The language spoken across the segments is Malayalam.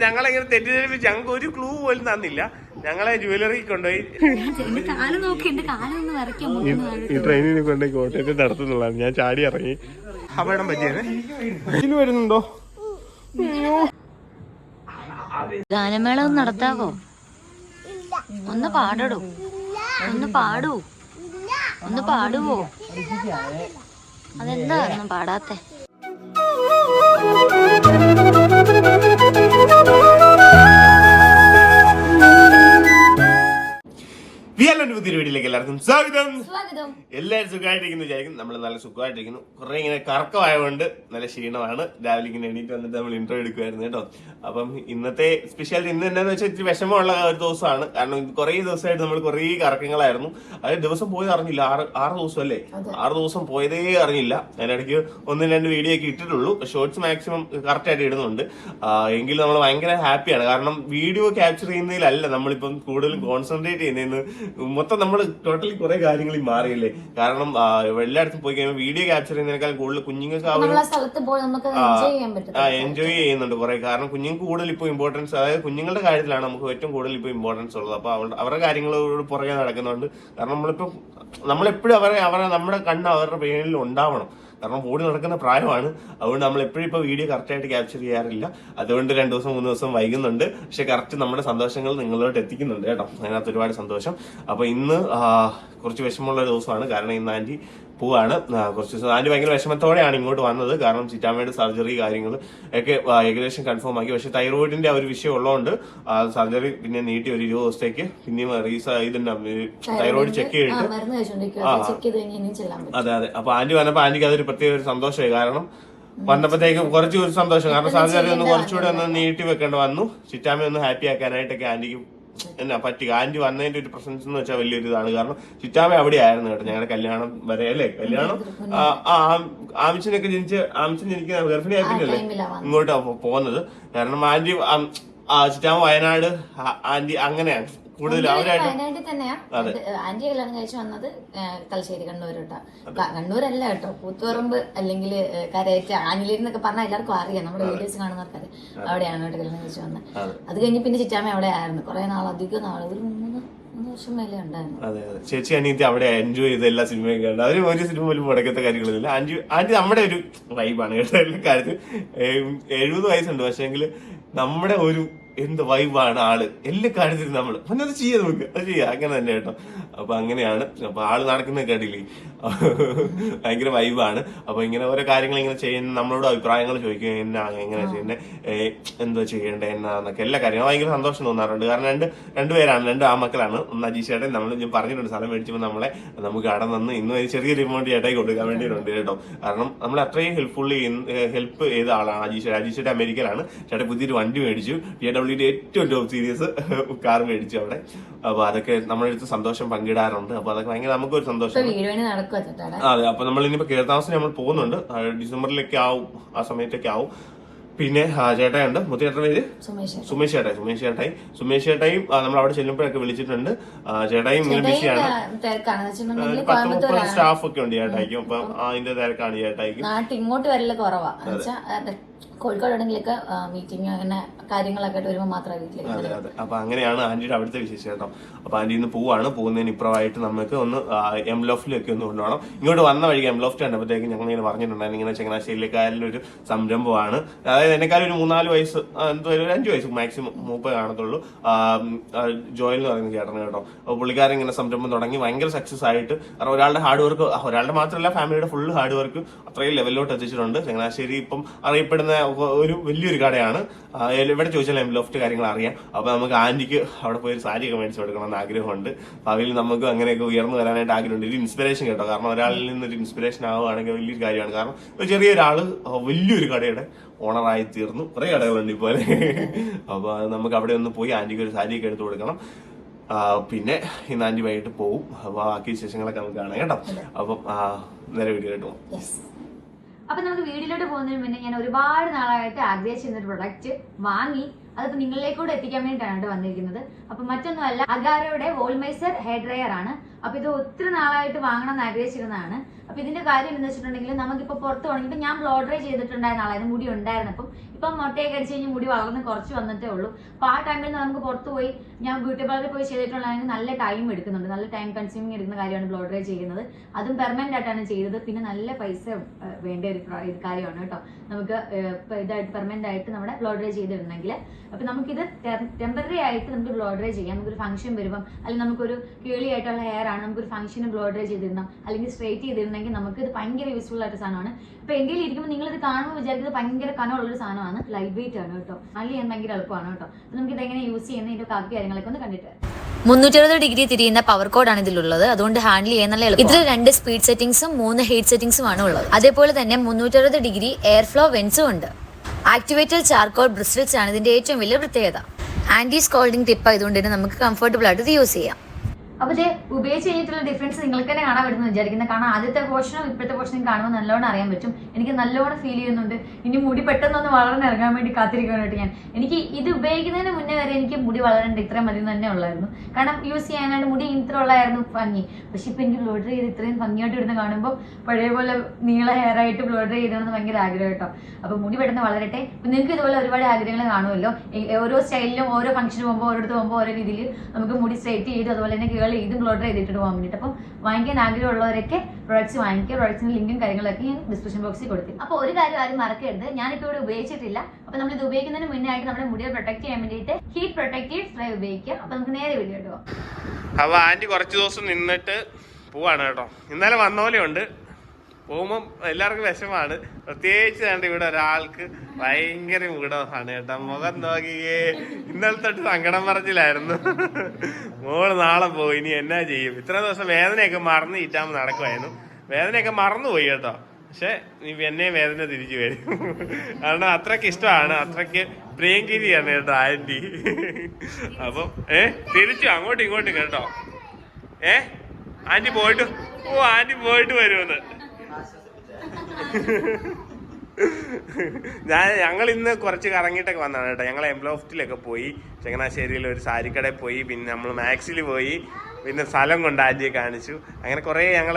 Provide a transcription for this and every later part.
ഞങ്ങളെങ്ങനെ തെറ്റിദ്ധരിപ്പിച്ച് ഞങ്ങൾക്ക് ഒരു ക്ലൂ പോലും തന്നില്ല. ഞങ്ങളെ ജ്വല്ലറി കൊണ്ടുപോയി ഈ ട്രെയിനിനെ കൊണ്ടുപോയി കോട്ടയത്ത് നടത്തുന്നുള്ളതാണ്. ഞാൻ ചാടി ഇറങ്ങി. അപകടം പറ്റിയത് ഇതിൽ വരുന്നുണ്ടോ? ഗാനമേള ഒന്ന് നടത്താവോ? ഒന്ന് പാടടൂ, ഒന്ന് പാടൂ, ഒന്ന് പാടുവോ? അതെന്താ ഒന്നും പാടാത്തെ? പുതിയൊരു വീഡിയോയിലേക്ക് എല്ലാവർക്കും സ്വാഗതം. എല്ലാവരും സുഖമായിട്ടിരിക്കുന്നു വിചാരിക്കും. നമ്മൾ നല്ല സുഖമായിട്ടിരിക്കുന്നു. കുറെ ഇങ്ങനെ കറക്കമായതുകൊണ്ട് നല്ല ക്ഷീണമാണ്. രാവിലെ ഇങ്ങനെ എണീറ്റ് വന്നിട്ട് നമ്മൾ ഇന്റർവ്യൂ എടുക്കുമായിരുന്നു കേട്ടോ. അപ്പം ഇന്നത്തെ സ്പെഷ്യാലിറ്റി ഇന്ന് എന്താന്ന് വെച്ചാൽ ഇത്തിരി വിഷമമുള്ള ഒരു ദിവസമാണ്. കാരണം കുറെ ദിവസമായിട്ട് നമ്മൾ കുറേ കറക്കങ്ങളായിരുന്നു. അതായത് ദിവസം പോയത് അറിഞ്ഞില്ല. ആറ് ദിവസം അല്ലേ? 6 ദിവസം പോയതേ അറിഞ്ഞില്ല. അതിനിടയ്ക്ക് 1-2 വീഡിയോ ഒക്കെ ഇട്ടിട്ടുള്ളൂ. ഷോർട്സ് മാക്സിമം കറക്റ്റ് ആയിട്ട് ഇടുന്നുണ്ട്. എങ്കിലും നമ്മൾ ഭയങ്കര ഹാപ്പിയാണ്. കാരണം വീഡിയോ ക്യാപ്ചർ ചെയ്യുന്നതിലല്ല നമ്മളിപ്പം കൂടുതലും കോൺസെൻട്രേറ്റ് ചെയ്യുന്നതെന്ന് മൊത്തം നമ്മൾ ടോട്ടലി കുറെ കാര്യങ്ങളിൽ മാറിയില്ലേ. കാരണം എല്ലായിടത്തും പോയി കഴിയുമ്പോൾ വീഡിയോ ക്യാപ്ചർ ചെയ്യുന്നതിനേക്കാൾ കൂടുതൽ കുഞ്ഞുങ്ങൾക്ക് എൻജോയ് ചെയ്യുന്നുണ്ട് കുറെ. കാരണം കുഞ്ഞുങ്ങൾക്ക് കൂടുതൽ ഇപ്പോൾ ഇമ്പോർട്ടൻസ്, അതായത് കുഞ്ഞുങ്ങളുടെ കാര്യത്തിലാണ് നമുക്ക് ഏറ്റവും കൂടുതൽ ഇപ്പോൾ ഇമ്പോർട്ടൻസ് ഉള്ളത്. അപ്പൊ അവരുടെ കാര്യങ്ങളോട് പുറകെ നടക്കുന്നുണ്ട്. കാരണം നമ്മളെപ്പോഴും നമ്മുടെ കണ്ണ് അവരുടെ പേരിൽ ഉണ്ടാവണം. കാരണം ഓടി നടക്കുന്ന പ്രായമാണ്. അതുകൊണ്ട് നമ്മൾ എപ്പോഴും ഇപ്പോൾ വീഡിയോ കറക്റ്റായിട്ട് ക്യാപ്ചർ ചെയ്യാറില്ല. അതുകൊണ്ട് 2 ദിവസം 3 ദിവസം വൈകുന്നുണ്ട്. പക്ഷെ കറക്റ്റ് നമ്മുടെ സന്തോഷങ്ങൾ നിങ്ങളോട്ട് എത്തിക്കുന്നുണ്ട് കേട്ടോ. അതിനകത്ത് ഒരുപാട് സന്തോഷം. അപ്പൊ ഇന്ന് കുറച്ച് വിഷമമുള്ള ദിവസമാണ്. കാരണം ഇന്ന് ആന്റി പോവാണ്. കുറച്ച് ദിവസം ആന്റി ഭയങ്കര വിഷമത്തോടെയാണ് ഇങ്ങോട്ട് വന്നത്. കാരണം ചിറ്റാമ്മയുടെ സർജറി കാര്യങ്ങൾ ഒക്കെ ഏകദേശം കൺഫേം ആക്കി. പക്ഷെ തൈറോയിഡിന്റെ ആ ഒരു വിഷയം ഉള്ളതുകൊണ്ട് സർജറി പിന്നെ നീട്ടി ഒരു 20 ദിവസത്തേക്ക് പിന്നെയും തൈറോയിഡ് ചെക്ക് ചെയ്തിട്ട് അതെ. അപ്പൊ ആന്റി വന്നപ്പോ ആന്റിക്ക് അതൊരു പ്രത്യേക ഒരു സന്തോഷമായി. കാരണം വന്നപ്പോഴത്തേക്കും കുറച്ച് ഒരു സന്തോഷം. കാരണം സർജറി ഒന്ന് കുറച്ചുകൂടെ ഒന്ന് നീട്ടി വെക്കേണ്ടി വന്നു. ചിറ്റാമ്മ ഒന്ന് ഹാപ്പി ആക്കാനായിട്ടൊക്കെ ആന്റിക്ക് എന്നാ പറ്റി. ആന്റി വന്നതിന്റെ ഒരു പ്രസൻസ് എന്ന് വെച്ചാൽ വലിയൊരു ഇതാണ്. കാരണം ചിറ്റാമ്മ അവിടെ ആയിരുന്നു കേട്ടോ ഞങ്ങളുടെ കല്യാണം വരെ അല്ലേ. കല്യാണം ആമിച്ചൻ ജനിക്കുന്ന ഗർഭിണി ആയിട്ടില്ലല്ലേ ഇങ്ങോട്ട് പോകുന്നത്. കാരണം ആന്റി ചിറ്റാമ്മ വയനാട് ആന്റി അങ്ങനെയാണ് കൂടുതൽ വയനാട്ടിൽ തന്നെയാ ആന്റി കല്യാണം കഴിച്ചു വന്നത്. തലശ്ശേരി കണ്ണൂരോട്ടാ. കണ്ണൂരല്ല കേട്ടോ, കൂത്തുപറമ്പ് അല്ലെങ്കിൽ കരയേറ്റ ആനിലിരുന്നൊക്കെ പറഞ്ഞാൽ എല്ലാവർക്കും അറിയാം. നമ്മുടെ വീഡിയോസ് കാണുന്നവർക്കറിയാം. അവിടെയാണ് കേട്ടോ കല്യാണം കഴിച്ചു വന്നത്. അത് കഴിഞ്ഞ് പിന്നെ ചിറ്റാമ്മ അവിടെ ആയിരുന്നു കുറെ നാൾ, അധികം നാൾ, ഒരു 3 വർഷം മേലെ ഉണ്ടായിരുന്നു. അതെ. ചേച്ചി അനിയത്തി അവിടെ എൻജോയ് ചെയ്ത എല്ലാ സിനിമയും കണ്ടു. അവര് ഒരു സിനിമ പോലും മുടക്കത്തെ കാര്യങ്ങളൊന്നുമില്ല. ആന്റി നമ്മുടെ ഒരു വൈബാണ് കേട്ടോ. എല്ലാ കാര്യത്തിൽ 70 വയസ്സുണ്ട്. പക്ഷെങ്കിൽ നമ്മുടെ ഒരു എന്ത് വൈബാണ് ആള്. എല്ലാ കാര്യത്തിലും നമ്മള് അത് ചെയ്യാം, നമുക്ക് അത് ചെയ്യാം. അങ്ങനെ തന്നെ കേട്ടോ. അപ്പൊ അങ്ങനെയാണ്. അപ്പൊ ആള് നടക്കുന്ന കേട്ടില്ലേ, ഭയങ്കര വൈബാണ്. അപ്പൊ ഇങ്ങനെ ഓരോ കാര്യങ്ങൾ ഇങ്ങനെ ചെയ്യുന്ന നമ്മളോട് അഭിപ്രായങ്ങൾ ചോദിക്കുക, എങ്ങനെ ചെയ്യണ്ടേ, എന്തോ ചെയ്യണ്ടേ എന്നൊക്കെ എല്ലാ കാര്യങ്ങളും ഭയങ്കര സന്തോഷം തോന്നാറുണ്ട്. കാരണം രണ്ടുപേരാണ്, 2 ആമക്കളാണ്. ഒന്ന് അജീഷേട്ടൻ ഞാൻ പറഞ്ഞിട്ടുണ്ട് സ്ഥലം മേടിച്ചപ്പോൾ നമുക്ക് അവിടെ നിന്ന് ഇന്ന് ചെറിയൊരു എമൗണ്ട് ചേട്ടായി കൊടുക്കാൻ വേണ്ടിയിട്ടുണ്ട് കേട്ടോ. കാരണം നമ്മൾ അത്രയും ഹെൽപ്പ് ചെയ്ത ആളാണ് അജീഷേട്ടൻ. അമേരിക്കയിലാണ്. ചേട്ടൻ പുതിയൊരു വണ്ടി മേടിച്ചു. BMW ഏറ്റവും ടോപ്പ് സീരീസ് കാർ മേടിച്ചു അവിടെ. അപ്പൊ അതൊക്കെ നമ്മുടെ അടുത്ത് സന്തോഷം പങ്കിടാറുണ്ട്. അപ്പൊ അതൊക്കെ ഭയങ്കര നമുക്കൊരു സന്തോഷം. അതെ. അപ്പൊ നമ്മൾ ഇനിയിപ്പോ കേരളതാമസം നമ്മൾ പോകുന്നുണ്ട്. ഡിസംബറിലേക്ക് ആവും, ആ സമയത്തൊക്കെ ആവും. പിന്നെ ചേട്ടായുണ്ട്, മുത്തേട്ടൻ്റെ പേര് സുമേഷ് ചേട്ടായും നമ്മൾ അവിടെ ചെല്ലുമ്പോഴൊക്കെ വിളിച്ചിട്ടുണ്ട്. ചേട്ടായും ഇങ്ങനെ ബിസിയാണ്. 10-30 സ്റ്റാഫ് ഒക്കെ ഉണ്ട് ചേട്ടായിക്കും. അപ്പൊ അതിന്റെ തിരക്കാണ് ചേട്ടായിക്കും. ഇങ്ങോട്ട് വരല് കുറവാ. കോഴിക്കോടാണെങ്കിലൊക്കെ മീറ്റിംഗ് അങ്ങനെ കാര്യങ്ങളൊക്കെ വരുമ്പോൾ മാത്രമേ വീട്ടിലേക്ക്. അതെ. അപ്പൊ അങ്ങനെയാണ് ആന്റിയുടെ അവിടുത്തെ വിശേഷം കേട്ടോ. അപ്പൊ ആന്റി ഇന്ന് പോവാണ്. പോകുന്നതിന് ഇപ്പുറമായിട്ട് നമുക്ക് ഒന്ന് എംലോഫ്റ്റിലൊക്കെ ഒന്ന് കൊണ്ടുപോകണം. ഇങ്ങോട്ട് വന്ന വഴിക്ക് എംലോഫ്റ്റ് കണ്ടപ്പോഴത്തേക്ക് ഞങ്ങൾ ഇങ്ങനെ പറഞ്ഞിട്ടുണ്ടായിരുന്നു, ഇങ്ങനെ ചങ്ങനാശ്ശേരിയിലേക്കായാലൊരു സംരംഭമാണ്. അതായത് എന്നെക്കാളും ഒരു 3-4 വയസ്സ്, എന്തോ ഒരു 5 വയസ്സ് മാക്സിമം മൂപ്പ കാണത്തുള്ളൂ. ജോയൽ എന്ന് പറയുന്ന ചേട്ടന് കേട്ടോ. അപ്പൊ പുള്ളിക്കാരൻ ഇങ്ങനെ സംരംഭം തുടങ്ങി ഭയങ്കര സക്സസ് ആയിട്ട്. കാരണം ഒരാളുടെ ഹാർഡ് വർക്ക്, ഒരാളുടെ മാത്രമല്ല ഫാമിലിയുടെ ഫുൾ ഹാർഡ് വർക്ക് അത്രയും ലെവലിലോട്ട് എത്തിച്ചിട്ടുണ്ട്. ചങ്ങനാശ്ശേരി ഇപ്പം അറിയപ്പെടുന്ന ഒരു വലിയൊരു കടയാണ്. ഇവിടെ ചോദിച്ചാൽ എംലോഫ്റ്റ് കാര്യങ്ങൾ അറിയാം. അപ്പൊ നമുക്ക് ആന്റിക്ക് അവിടെ പോയി ഒരു സാരിയൊക്കെ മേടിച്ചു കൊടുക്കണമെന്ന് ആഗ്രഹമുണ്ട്. ഭാവിയിൽ നമുക്ക് അങ്ങനെയൊക്കെ ഉയർന്നു വരാനായിട്ട് ആഗ്രഹമുണ്ട്. ഒരു ഇൻസ്പിറേഷൻ കേട്ടോ. കാരണം ഒരാളിൽ നിന്നൊരു ഇൻസ്പിറേഷൻ ആവുകയാണെങ്കിൽ വലിയൊരു കാര്യമാണ്. കാരണം ഒരു ചെറിയൊരാള് വലിയൊരു കടയുടെ ഓണറായി തീർന്നു. കുറെ കടകളുണ്ട് ഇപ്പോലെ. അപ്പൊ നമുക്ക് അവിടെ ഒന്ന് പോയി ആന്റിക്ക് ഒരു സാരിയൊക്കെ എടുത്തു കൊടുക്കണം. പിന്നെ ഇന്ന് ആന്റി വൈകിട്ട് പോവും. അപ്പൊ ബാക്കി വിശേഷങ്ങളൊക്കെ നമുക്ക് കാണാം കേട്ടോ. അപ്പം നേരെ വീഡിയോ ആയിട്ട് പോകും. അപ്പൊ നമുക്ക് വീഡിയോയിലോട്ട് പോകുന്നതിന് മുന്നേ ഞാൻ ഒരുപാട് നാളായിട്ട് ആഗ്രഹിച്ചിരുന്ന ഒരു പ്രൊഡക്റ്റ് വാങ്ങി അതിപ്പോ നിങ്ങളിലേക്കൂടെ എത്തിക്കാൻ വേണ്ടിയിട്ടാണ് വന്നിരിക്കുന്നത്. അപ്പൊ മറ്റൊന്നുമല്ല, അഗാരോയുടെ വോൾമൈസർ ഹെയർ ഡ്രയർ ആണ്. അപ്പൊ ഇത് ഒത്തിരി നാളായിട്ട് വാങ്ങണം എന്ന് ആഗ്രഹിച്ചിരുന്നതാണ്. അപ്പൊ ഇതിന്റെ കാര്യം എന്ന് വെച്ചിട്ടുണ്ടെങ്കിൽ നമുക്കിപ്പോ പുറത്ത് പോകണമെങ്കിൽ ഞാൻ ബ്ലോ ഡ്രൈ ചെയ്തിട്ടുണ്ടായിരുന്ന ആളായിരുന്നു, മുടി ഉണ്ടായിരുന്നപ്പം. ഇപ്പം മുട്ടയൊക്കെ അടിച്ച് കഴിഞ്ഞ് മുടി വളർന്ന് കുറച്ച് വന്നിട്ടേ ഉള്ളൂ. അപ്പൊ ആ ടൈമിൽ നമുക്ക് പുറത്ത് പോയി ഞാൻ ബ്യൂട്ടി പാർലറിൽ പോയി ചെയ്തിട്ടുള്ളതാണെങ്കിൽ നല്ല ടൈം എടുക്കുന്നുണ്ട്, നല്ല ടൈം കൺസ്യൂമിങ് എടുക്കുന്ന കാര്യമാണ് ബ്ലോ ഡ്രൈ ചെയ്യുന്നത്. അതും പെർമനന്റ് ആയിട്ടാണ് ചെയ്തത്. പിന്നെ നല്ല പൈസ വേണ്ട ഒരു കാര്യമാണ് കേട്ടോ നമുക്ക് ഇതായിട്ട് പെർമനന്റ് ആയിട്ട് നമ്മുടെ ബ്ലോ ഡ്രൈ ചെയ്തിട്ടുണ്ടെങ്കിൽ. അപ്പൊ നമുക്കിത് ടെമ്പററി ആയിട്ട് നമുക്ക് ബ്ലോ ഡ്രൈ ചെയ്യാം. നമുക്കൊരു ഫംഗ്ഷൻ വരുമ്പം, അല്ലെങ്കിൽ നമുക്കൊരു കേളി ആയിട്ടുള്ള ഹെയർ ആണ്, നമുക്കൊരു ഫംഗ്ഷന് ബ്ലോ ഡ്രൈ ചെയ്തിരുന്ന അല്ലെങ്കിൽ സ്ട്രേറ്റ് ചെയ്തിരുന്നെങ്കിൽ നമുക്ക് ഇത് ഭയങ്കര യൂസ്ഫുൾ ആയിട്ട് സാധനമാണ്. ഇപ്പൊ എൻ്റെ ഇരിക്കുമ്പോൾ നിങ്ങൾ ഇത് കാണുമ്പോൾ വിചാരിക്കുന്നത് ഭയങ്കര കനമുള്ളൊരു സാധനമാണ്. ലൈറ്റ് വെയിറ്റ് ആണ് കേട്ടോ, നല്ല ചെയ്യാൻ ഭയങ്കര എളുപ്പമാണ് കേട്ടോ. അപ്പൊ നമുക്ക് ഇതെങ്ങനെ യൂസ് ചെയ്യുന്ന ഇതിന്റെ ബാക്കി കാര്യങ്ങളൊക്കെ ഒന്ന് കണ്ടിട്ട് 360 ഡിഗ്രി തിരിയുന്ന പവർ കോഡാണ് ഇതിലുള്ളത്. അതുകൊണ്ട് ഹാൻഡിൽ ചെയ്യാൻ നല്ല എളുപ്പം. ഇതിൽ 2 സ്പീഡ് സെറ്റിംഗ്സും 3 ഹീറ്റ് സെറ്റിംഗ്സും ആണ് ഉള്ളത്. അതേപോലെ തന്നെ 360 ഡിഗ്രി എയർ ഫ്ലോ വെന്റ്സും ഉണ്ട്. ആക്ടിവേറ്റഡ് ചാർക്കോൾ ബ്രിസ്റ്റൽസ് ആണ് ഇതിന്റെ ഏറ്റവും വലിയ പ്രത്യേകത. ആന്റി സ്കോൾഡിംഗ് ടിപ്പ് ആയതുകൊണ്ട് തന്നെ നമുക്ക് കംഫർട്ടബിൾ ആയിട്ട് ഇത് യൂസ് ചെയ്യാം. അപ്പൊ ഇത് ഉപയോഗിച്ച് കഴിഞ്ഞിട്ടുള്ള ഡിഫറൻസ് നിങ്ങൾക്ക് തന്നെ കാണാൻ പറ്റുമെന്ന് വിചാരിക്കുന്നത്. കാരണം ആദ്യത്തെ പോർഷനും ഇപ്പോഴത്തെ പോർഷനും കാണുമ്പോൾ നല്ലോണം അറിയാൻ പറ്റും. എനിക്ക് നല്ലോണം ഫീൽ ചെയ്യുന്നുണ്ട്. ഇനി മുടി പെട്ടെന്നൊന്ന് വളർന്നിറങ്ങാൻ വേണ്ടി കാത്തിരിക്കാനായിട്ട് ഞാൻ. എനിക്ക് ഇത് ഉപയോഗിക്കുന്നതിന് മുന്നേ വരെ എനിക്ക് മുടി വളരേണ്ട ഇത്രയും മതി തന്നെ ഉള്ളായിരുന്നു. കാരണം യൂസ് ചെയ്യാനായിട്ട് മുടി ഇത്ര ഉള്ളായിരുന്നു ഭംഗി. പക്ഷെ ഇപ്പൊ എനിക്ക് ബ്ലോ ഡ്രൈ ചെയ്ത് ഇത്രയും ഭംഗിയായിട്ട് ഇടുന്ന കാണുമ്പോൾ പഴയ പോലെ നീള ഹെയർ ആയിട്ട് ബ്ലോ ഡ്രൈ ചെയ്യണമെന്ന് ഭയങ്കര ആഗ്രഹം കേട്ടോ. അപ്പൊ മുടി പെട്ടെന്ന് വളരട്ടെ. നിങ്ങൾക്ക് ഇതുപോലെ ഒരുപാട് ആഗ്രഹങ്ങൾ കാണുമല്ലോ. ഓരോ സ്റ്റൈലിലും ഓരോ ഫംഗ്ഷന് പോകുമ്പോൾ ഓരോരുത്തർ പോകുമ്പോൾ ഓരോ രീതിയിൽ നമുക്ക് മുടി സ്ട്രൈറ്റ് ചെയ്ത് അതുപോലെ തന്നെ കേൾ ചെയ്തും ബ്ലോ ഡ്രൈ ചെയ്തിട്ട് പോകാൻ വേണ്ടിയിട്ട്. അപ്പം വാങ്ങിക്കാൻ ആഗ്രഹമുള്ളവരൊക്കെ പ്രൊഡക്ട്സ് വാങ്ങിക്കുക. പ്രൊഡക്ട്സിന്റെ ലിങ്കും കാര്യങ്ങളൊക്കെ ഞാൻ ഡിസ്ക്രിപ്ഷൻ ബോക്സിൽ കൊടുത്തു. അപ്പോൾ ഒരു കാര്യം ആരും മറക്കരുത്, ഞാനിപ്പോൾ ഇവിടെ ഉപയോഗിച്ചിട്ടില്ല. അപ്പൊ നമ്മൾ ഇത് ഉപയോഗിക്കുന്നതിന് മുന്നേ ആയിട്ട് നമ്മുടെ മുടിയെ പ്രൊട്ടക്ട് ചെയ്യാൻ വേണ്ടിയിട്ട് ഹീറ്റ് പ്രൊട്ടക്റ്റീവ് സ്പ്രേ ഉപയോഗിക്കുക. അപ്പൊ നമുക്ക് നേരെ വീഡിയോ കേട്ടോ. അപ്പൊ ആന്റി കുറച്ച് ദിവസം നിന്നിട്ട് പോവാണ് കേട്ടോ. ഇന്നലെ വന്ന പോലെ ഉണ്ട്. പോകുമ്പോൾ എല്ലാവർക്കും വിഷമാണ്. പ്രത്യേകിച്ച് കണ്ട് ഇവിടെ ഒരാൾക്ക് ഭയങ്കര മൂടമാണ് കേട്ടോ. മുഖം നോക്കിയേ, ഇന്നലെ തൊട്ട് സങ്കടം പറച്ചിലായിരുന്നു. മോള് നാളെ പോകും, ഇനി എന്നാ ചെയ്യും. ഇത്ര ദിവസം വേദനയൊക്കെ മറന്ന് ഇറ്റാകുമ്പോൾ നടക്കുമായിരുന്നു. വേദനയൊക്കെ മറന്നുപോയി കേട്ടോ. പക്ഷെ എന്നെ വേദന തിരിച്ചു വരും. കാരണം അത്രയ്ക്ക് ഇഷ്ടമാണ്, അത്രയ്ക്ക് പ്രിയങ്കരിയാണ് കേട്ടോ ആന്റി. അപ്പം തിരിച്ചു അങ്ങോട്ടും ഇങ്ങോട്ടും കേട്ടോ. ആന്റി പോയിട്ട് ആന്റി പോയിട്ട് വരുമെന്ന്. ഞങ്ങൾ ഇന്ന് കുറച്ച് കറങ്ങിയിട്ടൊക്കെ വന്നതാണ് കേട്ടോ. ഞങ്ങൾ എംലോഫ്റ്റിലൊക്കെ പോയി, ചങ്ങനാശ്ശേരിയിൽ ഒരു സാരിക്കടയിൽ പോയി, പിന്നെ നമ്മൾ മാക്സിൽ പോയി, പിന്നെ സ്ഥലം കൊണ്ട് ആന്റിയെ കാണിച്ചു. അങ്ങനെ കുറേ ഞങ്ങൾ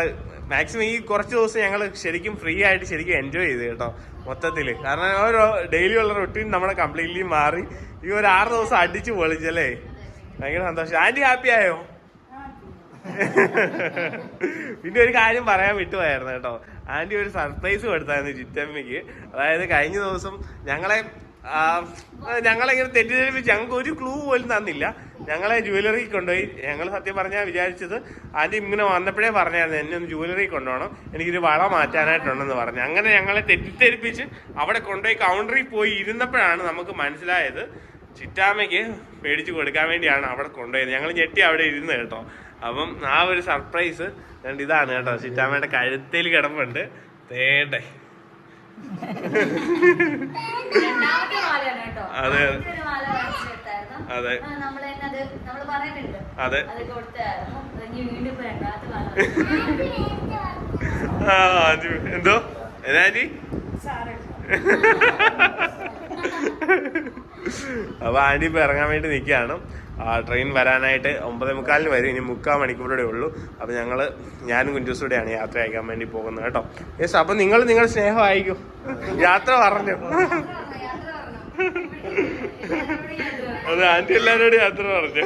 മാക്സിമം ഈ കുറച്ച് ദിവസം ഞങ്ങൾ ശരിക്കും ഫ്രീ ആയിട്ട് ശരിക്കും എൻജോയ് ചെയ്തു കേട്ടോ മൊത്തത്തിൽ. കാരണം ഓരോ ഡെയിലി ഉള്ള റൊട്ടീൻ നമ്മുടെ കംപ്ലീറ്റ്ലി മാറി. ഈ ഒരു 6 ദിവസം അടിച്ചു പൊളിച്ചല്ലേ, ഭയങ്കര സന്തോഷം. ആന്റി ഹാപ്പി ആയോ? പിന്നെ ഒരു കാര്യം പറയാൻ വിട്ടുപോയായിരുന്നു കേട്ടോ. ആന്റി ഒരു സർപ്രൈസ് കൊടുത്തായിരുന്നു ചിറ്റമ്മയ്ക്ക്. അതായത് കഴിഞ്ഞ ദിവസം ഞങ്ങളെങ്ങനെ തെറ്റിദ്ധരിപ്പിച്ച് ഞങ്ങൾക്ക് ഒരു ക്ലൂ പോലും തന്നില്ല. ഞങ്ങളെ ജുവലറി കൊണ്ടുപോയി. ഞങ്ങൾ സത്യം പറഞ്ഞാൽ വിചാരിച്ചത് ആന്റി ഇങ്ങനെ വന്നപ്പോഴേ പറഞ്ഞായിരുന്നു എന്നെ ഒന്ന് ജുവലറി കൊണ്ടുപോകണം, എനിക്കൊരു വള മാറ്റാനായിട്ടുണ്ടെന്ന് പറഞ്ഞു. അങ്ങനെ ഞങ്ങളെ തെറ്റിദ്ധരിപ്പിച്ച് അവിടെ കൊണ്ടുപോയി കൗണ്ടറിൽ പോയി ഇരുന്നപ്പോഴാണ് നമുക്ക് മനസ്സിലായത് ചിറ്റാമ്മയ്ക്ക് മേടിച്ചു കൊടുക്കാൻ വേണ്ടിയാണ് അവിടെ കൊണ്ടുപോയത്. ഞങ്ങൾ ഞെട്ടി അവിടെ ഇരുന്ന് കേട്ടോ. അപ്പം ആ ഒരു സർപ്രൈസ് ഇതാണ് കേട്ടോ. ചിറ്റാമ്മയുടെ കഴുത്തിൽ കിടപ്പുണ്ട്. തേട്ടെ അതെ അതെ അതെ. എന്തോ എന്നാജി. അപ്പൊ ആന്റി ഇപ്പൊ ഇറങ്ങാൻ വേണ്ടി നിൽക്കുകയാണ്. ട്രെയിൻ വരാനായിട്ട് 9:45 വരും. ഇനി 3/4 മണിക്കൂറൂടെ ഉള്ളൂ. അപ്പൊ ഞാനും കുഞ്ചൂസൂടെയാണ് യാത്ര അയക്കാൻ വേണ്ടി പോകുന്നത് കേട്ടോ. യെസ്. അപ്പൊ നിങ്ങൾ സ്നേഹം അയക്കും. യാത്ര പറഞ്ഞു. അത് ആന്റി എല്ലാവരോടും യാത്ര പറഞ്ഞു.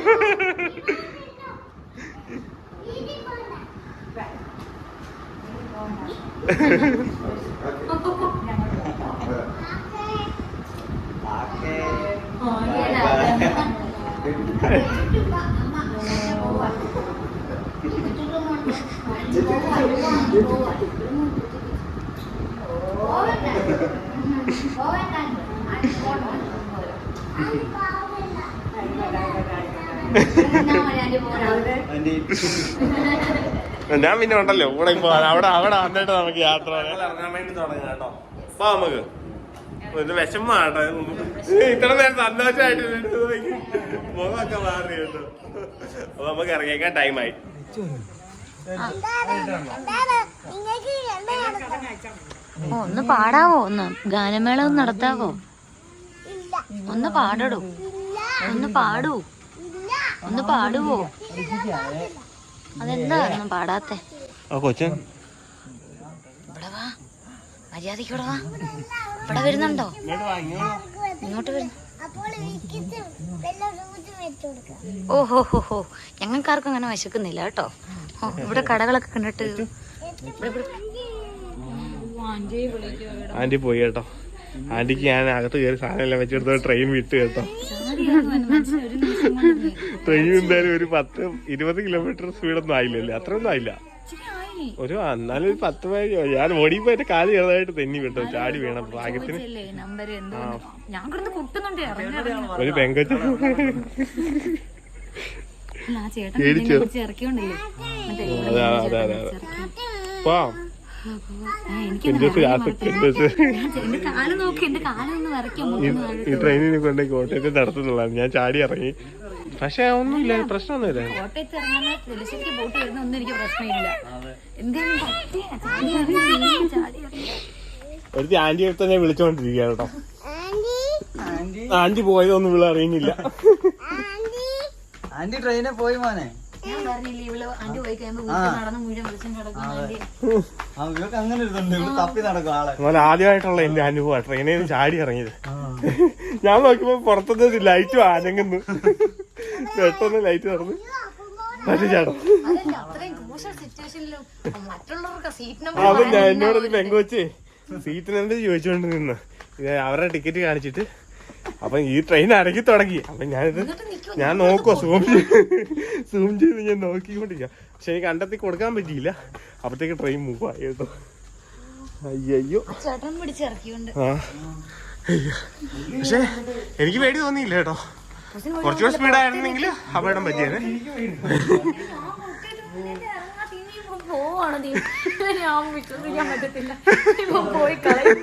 ഞാൻ പിന്നെ ഉണ്ടല്ലോ കൂടെ. ഇപ്പൊ അവിടെ വന്നിട്ട് നമുക്ക് യാത്ര ഇറങ്ങാൻ വേണ്ടി തുടങ്ങാം കേട്ടോ. അപ്പൊ നമുക്ക് ഇത് വിഷമാട്ടോ. ഇത്ര നേരം സന്തോഷമായിട്ട് മുഖമൊക്കെ മാറി കേട്ടോ. അപ്പൊ നമുക്ക് ഇറങ്ങിയേക്കാൻ ടൈമായി. ഒന്ന് പാടാവോ? ഒന്ന് ഗാനമേള ഒന്ന് നടത്താവോ? ഒന്ന് പാടടോ, ഒന്ന് പാടൂ, ഒന്ന് പാടുവോ? അതെന്താ ഒന്നും പാടാത്തെ? ആ കൊച്ചൻ ഇവിടെ വാ, മര്യാദയ്ക്ക് ഇവിടെ വാ. ഇവിടെ വരുന്നുണ്ടോ? ഇങ്ങോട്ട് വരുന്നു. ഓഹോ, ഞങ്ങൾക്കാർക്കും അങ്ങനെ വിശക്കുന്നില്ല കേട്ടോ. ഇവിടെ കടകളൊക്കെ കണ്ടിട്ട് ആന്റി പോയി കേട്ടോ. ആന്റിക്ക് ഞാൻ അകത്ത് കയറി സാധനം എല്ലാം വെച്ചെടുത്ത ട്രെയിൻ വിട്ട് കേട്ടോ. ട്രെയിൻ എന്തായാലും ഒരു 10-20 കിലോമീറ്റർ സ്പീഡൊന്നും ആയില്ലല്ലേ? അത്രയൊന്നും ആയില്ല. ഒരു എന്നാലും ഒരു 10 ഞാൻ ഓടിയപ്പോ എന്റെ കാല് ചെറുതായിട്ട് തെന്നി വിട്ടോ, ചാടി വീണ ഭാഗ്യത്തിന്. ഒരു പെങ്കൊച്ച ഈ ട്രെയിനിനെ കൊണ്ട് കോട്ടയത്ത് നടത്തുന്നുള്ളതാണ്. ഞാൻ ചാടി ഇറങ്ങി, പക്ഷെ ഒന്നുമില്ല, പ്രശ്നമൊന്നുമില്ല. ഒരു ആന്റി അടുത്ത് ഞാൻ വിളിച്ചോണ്ടിരിക്കുക കേട്ടോ. ആന്റി പോയതൊന്നും ഇവിടെ അറിയുന്നില്ല. ആന്റി ട്രെയിനെ പോയി മോനെ. അങ്ങനെ തപ്പി നടക്കും ആളെ. മോനെ ആദ്യമായിട്ടുള്ള എന്റെ അനുഭവം ട്രെയിനിൽ നിന്ന് ചാടി ഇറങ്ങിയത്. ഞാൻ നോക്കിയപ്പോ പുറത്തുനിന്ന് ലൈറ്റ് ആനങ്ങുന്നു, പെട്ടെന്ന് ലൈറ്റ് തുറന്ന് മറ്റു ചാടും. അപ്പൊ ഞാൻ എന്നോടൊരു പെങ്കൊച്ചേ സീറ്റിനെന്ത് ചോദിച്ചോണ്ട് നിന്ന് അവരുടെ ടിക്കറ്റ് കാണിച്ചിട്ട്, അപ്പൊ ഈ ട്രെയിൻ അടക്കി തുടങ്ങി. അപ്പൊ ഞാൻ നോക്കുവോ സൂം ചെയ്ത് ഞാൻ നോക്കിക്കൊണ്ടിരിക്കാം. പക്ഷെ എനിക്ക് കണ്ടെത്തി കൊടുക്കാൻ പറ്റിയില്ല. അപ്പത്തേക്ക് ട്രെയിൻ മൂവ് ആയി കേട്ടോ. അയ്യോ ആ അയ്യോ, പക്ഷെ എനിക്ക് പേടി തോന്നിയില്ല കേട്ടോ. കുറച്ചുകൂടെ സ്പീഡായിരുന്നെങ്കിൽ അപകടം പറ്റിയത്. ഞാൻ വിശ്വസിക്കാൻ പറ്റത്തില്ല. പോയി കളയും.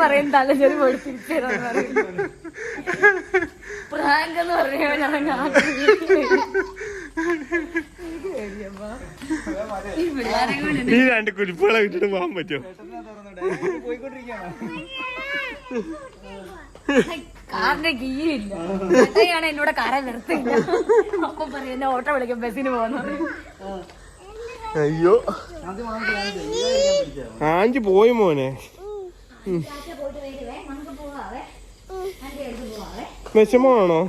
പറയും തലച്ചെറി പോയി തിരിച്ചു പ്രാങ്ക് എന്ന് പറഞ്ഞ ഈ രണ്ട് കുരിപ്പുകളെ വിട്ടിട്ട് പോകാൻ പറ്റുമോ? കാറിന്റെ കീഴില്ല. എത്രയാണ് എന്നോട് കാറെ നിർത്തില്ല. അപ്പൊ പറയുന്ന ഓട്ടോ വിളിക്കും ബസ്സിന് പോകുന്നത്. അയ്യോ ആഞ്ചി പോയി മോനെ. വിഷമമാണോ?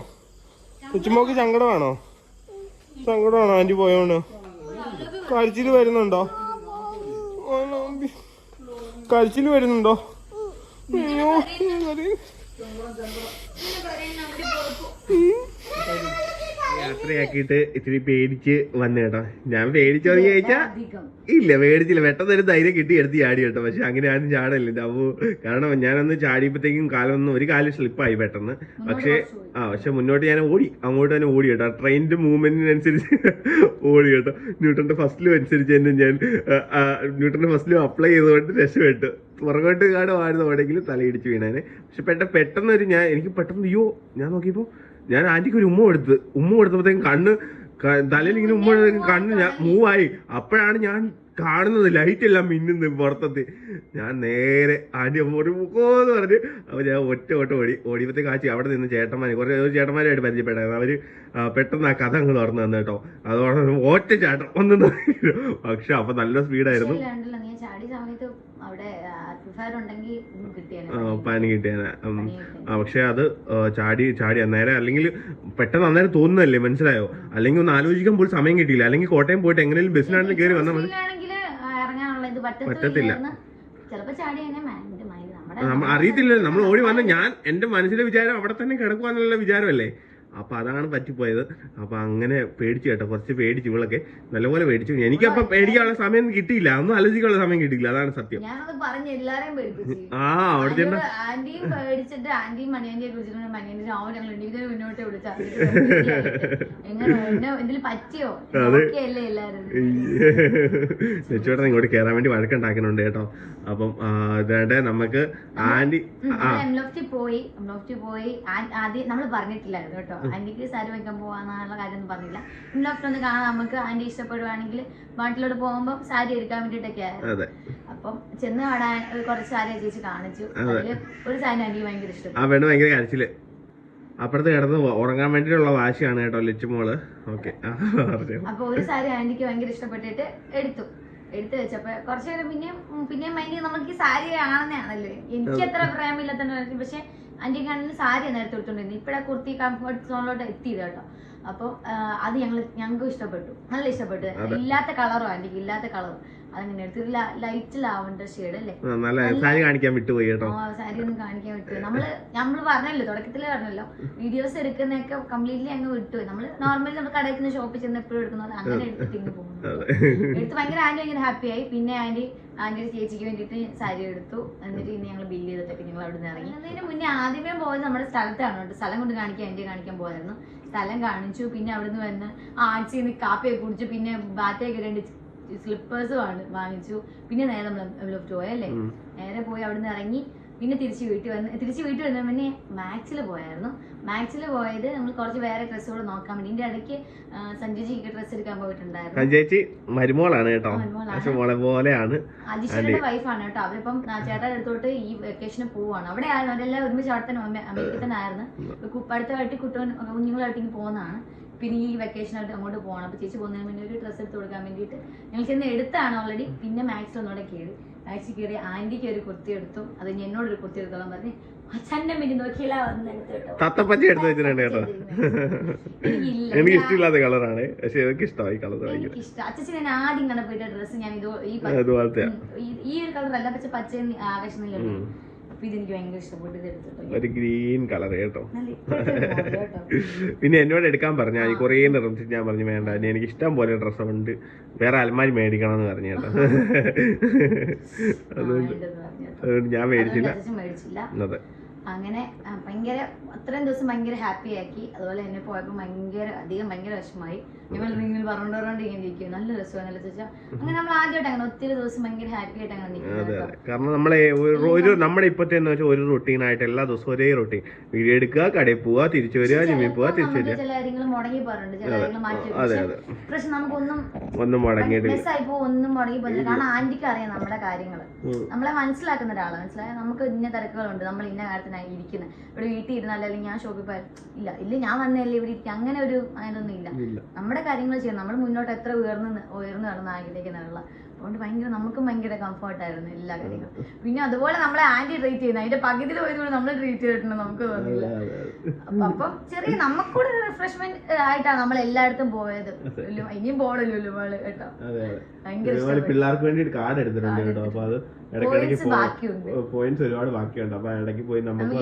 കൊച്ചുമോക്ക് സങ്കടമാണോ? സങ്കടമാണോ ആന്റി പോയോണ്ട്? കരച്ചില് വരുന്നുണ്ടോ? കരച്ചില് വരുന്നുണ്ടോ? അയ്യോ യാത്രയാക്കിയിട്ട് ഇത്തിരി പേടിച്ച് വന്നു കേട്ടോ. ഞാൻ പേടിച്ചോന്ന് ചോദിച്ചാ ഇല്ല, പേടിച്ചില്ല. പെട്ടെന്ന് ഒരു ധൈര്യം കിട്ടി എടുത്ത് ചാടി കേട്ടോ. പക്ഷെ അങ്ങനെ ആരും ചാടല്ല അപ്പോ, കാരണം ഞാനൊന്ന് ചാടിയപ്പോഴത്തേക്കും ഒരു കാല് സ്ലിപ്പായി പെട്ടെന്ന്. പക്ഷെ മുന്നോട്ട് ഞാൻ ഓടി, അങ്ങോട്ട് തന്നെ ഓടി കേട്ടോ. ട്രെയിനിന്റെ മൂവ്മെന്റിനനുസരിച്ച് ഓടി കേട്ടോ. ന്യൂട്ടന്റെ ഫസ്റ്റിലും അനുസരിച്ച് തന്നെ ഞാൻ ന്യൂട്ടന്റെ ഫസ്റ്റിലും അപ്ലൈ ചെയ്തുകൊണ്ട് രക്ഷപ്പെട്ടു. പുറകോട്ട് കാണുമായിരുന്നു ഓടെങ്കിലും തലയിടിച്ച് വീണാനെ. പക്ഷെ പെട്ടെന്ന് എനിക്ക് പെട്ടെന്ന് അയ്യോ, ഞാൻ നോക്കിയപ്പോ ഞാൻ ആന്റിക്ക് ഒരു ഉമ്മ കൊടുത്തപ്പോഴത്തേക്കും തലയിൽ ഇങ്ങനെ ഉമ്മ കണ്ണ് ഞാൻ മൂവായി. അപ്പോഴാണ് ഞാൻ കാണുന്നത് ലൈറ്റ് എല്ലാം മിന്നുന്നത് പുറത്തത്. ഞാൻ നേരെ ആന്റി ഒരു മുഖമെന്ന് പറഞ്ഞ് അപ്പൊ ഞാൻ ഒറ്റ ഓടിയപ്പോഴത്തേക്ക് അവിടെ നിന്ന് കുറേ ചേട്ടന്മാരായിട്ട് പരിചയപ്പെടായിരുന്നു. അവര് പെട്ടെന്ന് ആ കഥ അങ്ങ് തുറന്നു തന്നെ കേട്ടോ. അതോടെ ഒറ്റ ചേട്ടൻ ഒന്നും. പക്ഷെ അപ്പൊ നല്ല സ്പീഡായിരുന്നു. പനി കിട്ടിയാനെ. പക്ഷെ അത് ചാടി അന്നേരം, അല്ലെങ്കിൽ പെട്ടെന്ന് അന്നേരം തോന്നുന്നല്ലേ, മനസ്സിലായോ? അല്ലെങ്കിൽ ഒന്ന് ആലോചിക്കാൻ പോലും സമയം കിട്ടിയില്ല. അല്ലെങ്കിൽ കോട്ടയം പോയിട്ട് എങ്ങനെയും ബസ്സിനാണെങ്കിലും കയറി വന്നാൽ മതി. പറ്റത്തില്ല, അറിയത്തില്ലല്ലോ. നമ്മൾ ഓടി വന്ന എന്റെ മനസ്സിലെ വിചാരം അവിടെ തന്നെ കിടക്കുവാന്നുള്ള വിചാരമല്ലേ. അപ്പൊ അതാണ് പറ്റിപ്പോയത്. അപ്പൊ അങ്ങനെ പേടിച്ചു കേട്ടോ, കുറച്ച് പേടിച്ചു. ഇവളൊക്കെ നല്ലപോലെ പേടിച്ചു. എനിക്കപ്പൊ പേടിക്കാനുള്ള സമയം കിട്ടിയില്ല, ഒന്നും ആലോചിക്കാനുള്ള സമയം കിട്ടിയില്ല. അതാണ് സത്യം. അവിടെ ചെന്ന ലച്ചുവേട്ടൻ ഇങ്ങോട്ട് കേറാൻ വേണ്ടി വഴക്കുണ്ടാക്കുന്നുണ്ട് കേട്ടോ. അപ്പം ഇതേ നമുക്ക് ആന്റി പോയി ആദ്യം നമ്മൾ പറഞ്ഞിട്ടില്ലായിരുന്നു കേട്ടോ. ആന്റിക്ക് സാരി വയ്ക്കാൻ പോവാന്നുള്ള കാര്യമൊന്നും പറഞ്ഞില്ല. ഇംലോഫ്റ്റ് ഒന്ന് കാണാൻ നമുക്ക് ആന്റി ഇഷ്ടപ്പെടുവാണെങ്കിൽ നാട്ടിലോട്ട് പോകുമ്പോ സാരി എടുക്കാൻ വേണ്ടിട്ടൊക്കെ ആയിരുന്നു. അപ്പം ചെന്ന് കാണാൻ കുറച്ച് സാരി ചേച്ചി കാണിച്ചു. അതില് ഒരു സാരി ആന്റിക്ക് ഭയങ്കര ഇഷ്ടപ്പെട്ടു. ഭയങ്കര കരച്ചില്. അപ്പുറത്ത് കിടന്ന് ഉറങ്ങാൻ വേണ്ടിയിട്ടുള്ള വാശിയാണ് കേട്ടോ ലച്ചുമോള്. ഓക്കെ. അപ്പൊ ഒരു സാരി ആന്റിക്ക് ഭയങ്കര ഇഷ്ടപ്പെട്ടിട്ട് എടുത്തു വെച്ചപ്പോ കുറച്ചു നേരം പിന്നെ മൈൻഡ് നമുക്ക് ഈ സാരി ആണെന്നാണല്ലോ എനിക്ക് അത്ര പ്രേമില്ലാത്ത, പക്ഷെ ആന്റിക്ക് ആണെങ്കിൽ സാരി നേരത്തെ എടുത്തോണ്ടിരുന്നു. ഇപ്പഴാ കുർത്തി കംഫർട്ട് സോണിലോട്ട് എത്തിയത് കേട്ടോ. അപ്പൊ അത് ഞങ്ങൾക്ക് ഇഷ്ടപ്പെട്ടു, നല്ല ഇഷ്ടപ്പെട്ടു. ഇല്ലാത്ത കളറോ ആന്റിക്ക് ഇല്ലാത്ത കളറും അതങ്ങനെ എടുത്തു. ലൈറ്റ് ലാവണ്ടർ ഷെയ്ഡ് അല്ലേ, സാരി കാണിക്കാൻ വിട്ടുപോയി കേട്ടോ. സാരി ഒന്നും കാണിക്കാൻ വിട്ടുപോയി. നമ്മള് പറഞ്ഞല്ലോ, തുടക്കത്തില് പറഞ്ഞല്ലോ, വീഡിയോസ് എടുക്കുന്നതൊക്കെ കംപ്ലീറ്റ്ലി അങ്ങ് വിട്ടുപോയി. നമ്മള് നോർമലി നമ്മൾ കടയിൽ നിന്ന് ഷോപ്പിൽ ചെന്ന് എപ്പോഴും എടുക്കുന്നത് അങ്ങനെ എടുത്തിട്ട് ഇങ്ങനെ പോകുന്നു. എടുത്ത് ഭയങ്കര ആന്റി ഭയങ്കര ഹാപ്പി ആയി. പിന്നെ ആന്റിയുടെ ചേച്ചിക്ക് വേണ്ടിയിട്ട് സാരി എടുത്തു. എന്നിട്ട് ഇനി ഞങ്ങൾ ബില്ല് ചെയ്തിട്ടൊക്കെ ഞങ്ങൾ അവിടെ നിന്ന് ഇറങ്ങി. അതിന് മുന്നേ ആദ്യമേ പോയത് നമ്മുടെ സ്ഥലത്താണ് കേട്ടോ. സ്ഥലം കൊണ്ട് കാണിക്കാൻ ആന്റിയെ കാണിക്കാൻ പോയായിരുന്നു. സ്ഥലം കാണിച്ചു. പിന്നെ അവിടെ നിന്ന് വന്ന് ആർട്സിൽ നിന്ന് കാപ്പിയൊക്കെ കുടിച്ചു. പിന്നെ ബാറ്റയൊക്കെ 2 സ്ലിപ്പേഴ്സ് വാങ്ങിച്ചു. പിന്നെ നേരെ നമ്മൾ പോയല്ലേ, നേരെ പോയി അവിടെ നിന്ന് ഇറങ്ങി. പിന്നെ തിരിച്ച് വീട്ടിൽ വന്ന പിന്നെ മാക്സിൽ പോയായിരുന്നു. മാക്സിൽ പോയത് നമ്മൾ കുറച്ച് വേറെ ഡ്രസ്സുകൾ നോക്കാൻ വേണ്ടി. ഇതിന്റെ ഇടയ്ക്ക് സഞ്ജുജിക്ക് ഡ്രസ്സ് എടുക്കാൻ പോയിട്ടുണ്ടായിരുന്നു. സഞ്ജയ് മരുമോളാണ് കേട്ടോ, പോലെയാണ് അജിഷയുടെ വൈഫാണ് കേട്ടോ. അവരിപ്പം ചേട്ടാ എടുത്തോട്ട് ഈ വെക്കേഷന് പോവാണ്. അവിടെ അവരെല്ലാം ഒരുമിച്ച് അവിടെ തന്നെ അമേരിക്കയിൽ തന്നെ ആയിരുന്നു. അടുത്തതായിട്ട് കുഞ്ഞുങ്ങളായിട്ട് പോകുന്നതാണ്. പിന്നെ ഈ വെക്കേഷനായിട്ട് അങ്ങോട്ട് പോകണം. അപ്പൊ ചേച്ചി പോകുന്നതിന് മുന്നേ ഒരു ഡ്രസ്സ് എടുത്ത് കൊടുക്കാൻ വേണ്ടിയിട്ട് ഞങ്ങൾ ചെന്ന് എടുത്താണ് ഓൾറെഡി. പിന്നെ മാക്സിൽ ഒന്നുകൂടെ കയറി. മാക്സിൽ കയറി ആന്റിക്ക് ഒരു കുർത്തി എടുത്തു. അത് എന്നോടൊരു കുർത്തി എടുത്തോളാൻ പറഞ്ഞ് അച്ഛൻ്റെ മിനി നോക്കിയില്ല തത്തപ്പച്ചി എടുത്ത് വെച്ചിട്ടുണ്ട് കേട്ടോ. എനിക്ക് ഇഷ്ടമില്ലാത്ത കളറാണ്, പക്ഷെ എനിക്ക് ഇഷ്ടമായി കളർ. അച്ഛൻ ഞാൻ ആദ്യം കണ്ട പോയിട്ട് ഡ്രസ്സ് ഞാൻ ഈ ഒരു കളർ അല്ല, പക്ഷെ പച്ച ആകർഷണില്ലല്ലോ. ഇതെനിക്ക് ഭയങ്കര ഇഷ്ടപ്പെട്ടു. ഒരു ഗ്രീൻ കളർ കേട്ടോ. പിന്നെ എന്നോട് എടുക്കാൻ പറഞ്ഞു, ഞാൻ കുറേ നിർമ്മിച്ചിട്ട് ഞാൻ പറഞ്ഞു വേണ്ട, എനിക്ക് ഇഷ്ടം പോലെ ഡ്രസ്സ് ഉണ്ട്, വേറെ അലമാരി മേടിക്കണം എന്ന് പറഞ്ഞു കേട്ടോ. അതുകൊണ്ട് ഞാൻ മേടിച്ചില്ല. അതെ, അങ്ങനെ ഭയങ്കര അത്രയും ദിവസം ഭയങ്കര ഹാപ്പി ആക്കി. അതുപോലെ എന്നെ പോയപ്പോ ഭയങ്കര വിഷമായി. ഞങ്ങൾ നിങ്ങൾ പറഞ്ഞോണ്ട് ഇങ്ങനെ ഇരിക്കും, നല്ല രസമാണ് നല്ല ചോദിച്ചാൽ. അങ്ങനെ നമ്മൾ ആദ്യമായിട്ട് അങ്ങനെ ഒത്തിരി ദിവസം ഭയങ്കര ഹാപ്പി ആയിട്ട് അങ്ങനെ നിൽക്കുന്നത്. കാരണം നമ്മളെ നമ്മുടെ ഇപ്പത്തെ ഒരു റൊട്ടീനായിട്ട് എല്ലാ ദിവസവും ഒരേ റൊട്ടീൻ, വീഡിയോ എടുക്കുക, കടയിൽ പോവുക, തിരിച്ചു വരിക, ജിമ്മിൽ പോവുക, തിരിച്ചു വരിക. ചില കാര്യങ്ങൾ മുടങ്ങി പോകാറുണ്ട്, ചില കാര്യങ്ങൾ മാറ്റി. പക്ഷെ നമുക്കൊന്നും മുടങ്ങിയിട്ടില്ല, ഒന്നും മുടങ്ങി പോകുന്നില്ല. കാരണം ആന്റിക്ക് അറിയാം നമ്മുടെ കാര്യങ്ങൾ, നമ്മളെ മനസ്സിലാക്കുന്ന ഒരാളാണ്. മനസ്സിലായാൽ നമുക്ക് ഇന്ന തിരക്കുകളുണ്ട്, നമ്മൾ ഇന്ന കാര്യത്തിനായി ഇരിക്കുന്നത്. ഇവിടെ വീട്ടിൽ ഇരുന്നല്ല, അല്ലെങ്കിൽ ഞാൻ ഷോപ്പിൽ പോയാൽ ഇല്ല ഞാൻ വന്നല്ലേ ഇവിടെ ഇരിക്കും, അങ്ങനെ ഒരു അതിനൊന്നും ഇല്ല. നമ്മുടെ കാര്യങ്ങൾ ചെയ്യണം. നമ്മൾ മുന്നോട്ട് എത്ര ഉയർന്നു നടന്ന ആഗ്രഹിക്കുന്നുള്ള. അതുകൊണ്ട് നമുക്കും ഭയങ്കര കംഫർട്ടായിരുന്നു എല്ലാ കാര്യങ്ങളും. പിന്നെ അതുപോലെ നമ്മളെ ആന്റി ട്രീറ്റ് ചെയ്യുന്നത് അതിന്റെ പകുതി പോയതുകൊണ്ട് നമ്മൾ ട്രീറ്റ് ചെയ്തിട്ടുണ്ട്, നമുക്ക് തോന്നില്ല. അപ്പം ചെറിയ നമുക്കൂടെ റിഫ്രഷ്മെന്റ് ആയിട്ടാണ് നമ്മൾ എല്ലായിടത്തും പോയത്. ഇനിയും പോകണല്ലോ മോള് കേട്ടോ. ഭയങ്കര പിള്ളേർക്ക് വേണ്ടി കാർഡ് എടുത്തിട്ടുണ്ട് കേട്ടോ. അപ്പൊ അത് പോയിന്റ്സ് ഒരുപാട് ബാക്കിയുണ്ട്. അപ്പൊ ഇടയ്ക്ക് പോയി നമുക്ക്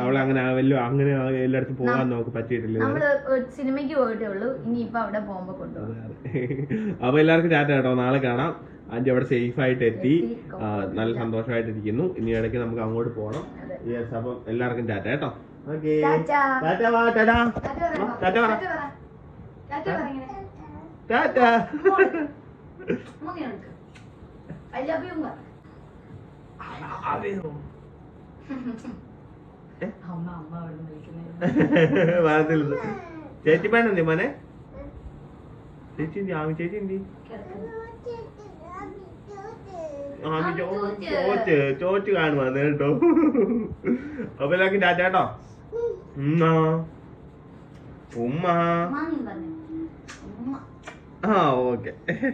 അവളെ അങ്ങനെ എല്ലായിടത്തും പോകാൻ നമുക്ക് പറ്റിയിട്ടില്ല. നമ്മള് സിനിമയ്ക്ക് പോയിട്ടേ ഉള്ളൂ, ഇനിയിപ്പൊ അവിടെ പോകുമ്പോ കൊണ്ടുപോകും. അപ്പൊ എല്ലാവർക്കും ടാറ്റ കേട്ടോ, നാളെ കാണാം. ആന്റി അവിടെ സേഫ് ആയിട്ട് എത്തി, നല്ല സന്തോഷമായിട്ടിരിക്കുന്നു. ഇനി ഇടയ്ക്ക് നമുക്ക് അങ്ങോട്ട് പോകണം. യെസ്, അപ്പൊ എല്ലാവർക്കും ടാറ്റ കേട്ടോ. ഓക്കെ, ചേച്ചി വേണ്ടി മോനെ, ചേച്ചി ചേച്ചി എന്തി ചോദിച്ചു കാണുവാന്ന് കേട്ടോ. അപ്പൊ എല്ലാവർക്കും ടാറ്റ കേട്ടോ. ഉമ്മ ഓക്കെ.